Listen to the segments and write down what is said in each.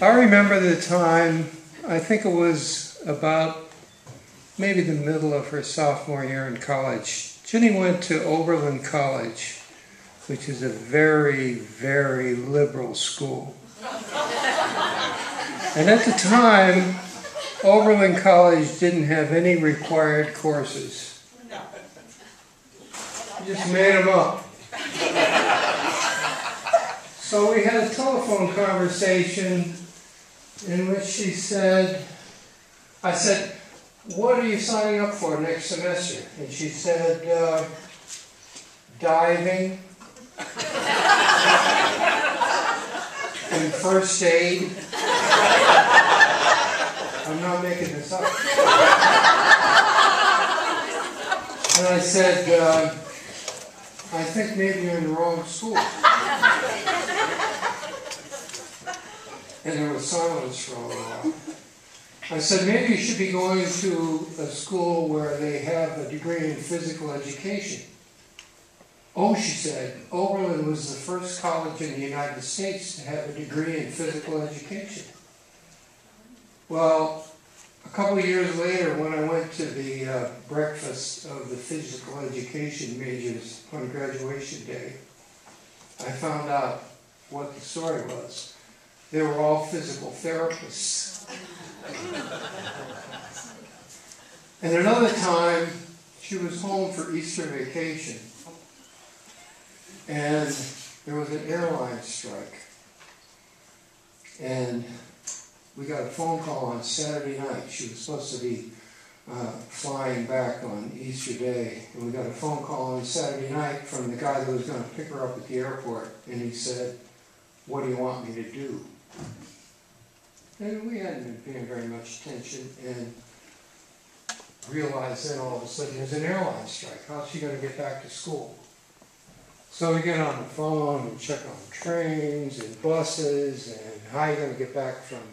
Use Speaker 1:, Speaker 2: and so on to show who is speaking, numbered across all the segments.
Speaker 1: I remember the time, I think it was about maybe the middle of her sophomore year in college. Ginny went to Oberlin College, which is a very, very liberal school. And at the time, Oberlin College didn't have any required courses. You just made them up. So we had a telephone conversation in which she said, I said, "What are you signing up for next semester?" And she said, diving and first aid. I'm not making this up. And I said, I think maybe you're in the wrong school. And there was silence for a little while. I said, maybe you should be going to a school where they have a degree in physical education. Oh, she said, Oberlin was the first college in the United States to have a degree in physical education. Well, a couple of years later, when I went to the breakfast of the physical education majors on graduation day, I found out what the story was. They were all physical therapists. And another time, she was home for Easter vacation, and there was an airline strike. And we got a phone call on Saturday night. She was supposed to be flying back on Easter Day. And we got a phone call on Saturday night from the guy that was going to pick her up at the airport. And he said, "What do you want me to do?" And we hadn't been paying very much attention and realized then all of a sudden there's an airline strike. How's she going to get back to school? So we get on the phone and check on trains and buses and how are you going to get back from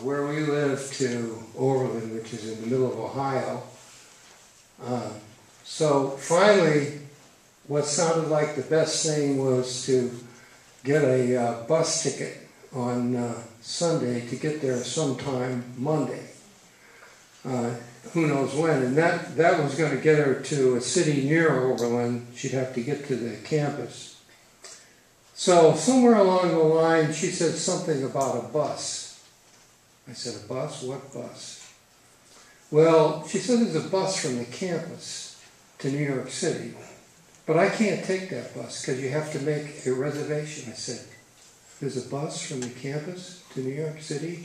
Speaker 1: where we live to Oberlin, which is in the middle of Ohio. So finally, what sounded like the best thing was to get a bus ticket on Sunday to get there sometime Monday. Who knows when. And that was going to get her to a city near Oberlin. She'd have to get to the campus. So somewhere along the line, she said something about a bus. I said, "A bus? What bus?" Well, she said there's a bus from the campus to New York City. But I can't take that bus because you have to make a reservation. I said, "There's a bus from the campus to New York City?"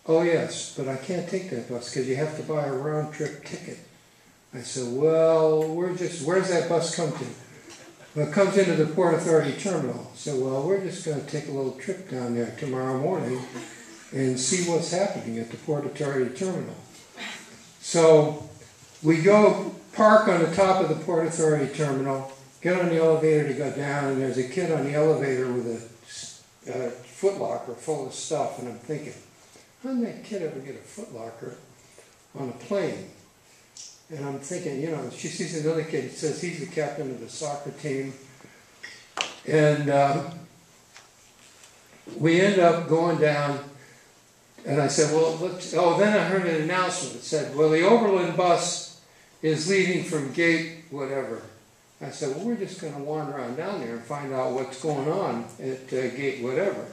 Speaker 1: "Oh, yes, but I can't take that bus because you have to buy a round-trip ticket." I said, "Well, where's that bus come to?" "Well, it comes into the Port Authority terminal." I said, "Well, we're just going to take a little trip down there tomorrow morning and see what's happening at the Port Authority terminal." So we go park on the top of the Port Authority terminal, get on the elevator to go down, and there's a kid on the elevator with a Foot Locker full of stuff, and I'm thinking, how did that kid ever get a Foot Locker on a plane? And I'm thinking, she sees another kid, it says he's the captain of the soccer team, and we end up going down, and I said, well, then I heard an announcement that said, well, the Oberlin bus is leaving from gate whatever. I said, well, we're just going to wander on down there and find out what's going on at gate whatever.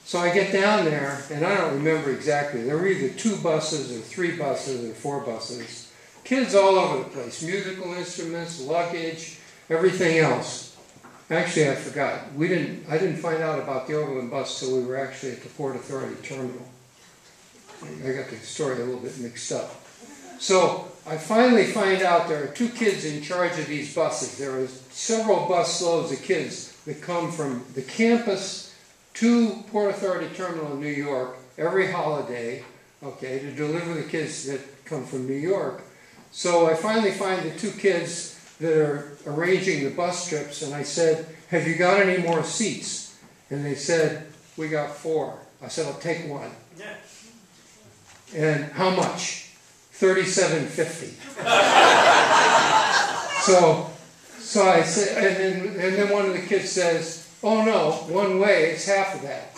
Speaker 1: So I get down there, and I don't remember exactly. There were either 2 buses or 3 buses or 4 buses. Kids all over the place, musical instruments, luggage, everything else. Actually, I forgot. I didn't find out about the Oberlin bus till we were actually at the Port Authority terminal. I got the story a little bit mixed up. So I finally find out there are 2 kids in charge of these buses. There are several bus loads of kids that come from the campus to Port Authority terminal in New York every holiday, okay, to deliver the kids that come from New York. So I finally find the 2 kids that are arranging the bus trips, and I said, "Have you got any more seats?" And they said, "We got 4. I said, "I'll take 1. Yeah. "And how much?" $37.50. So I said, and then one of the kids says, "Oh no, one way, it's half of that."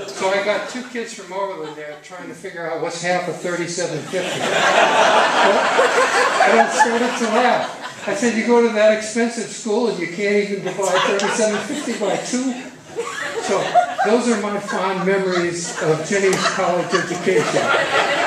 Speaker 1: So I got two kids from Overland there trying to figure out what's half of 3750. I don't started to laugh. I said, you go to that expensive school and you can't even divide 3750 by 2? So those are my fond memories of Jenny's college education.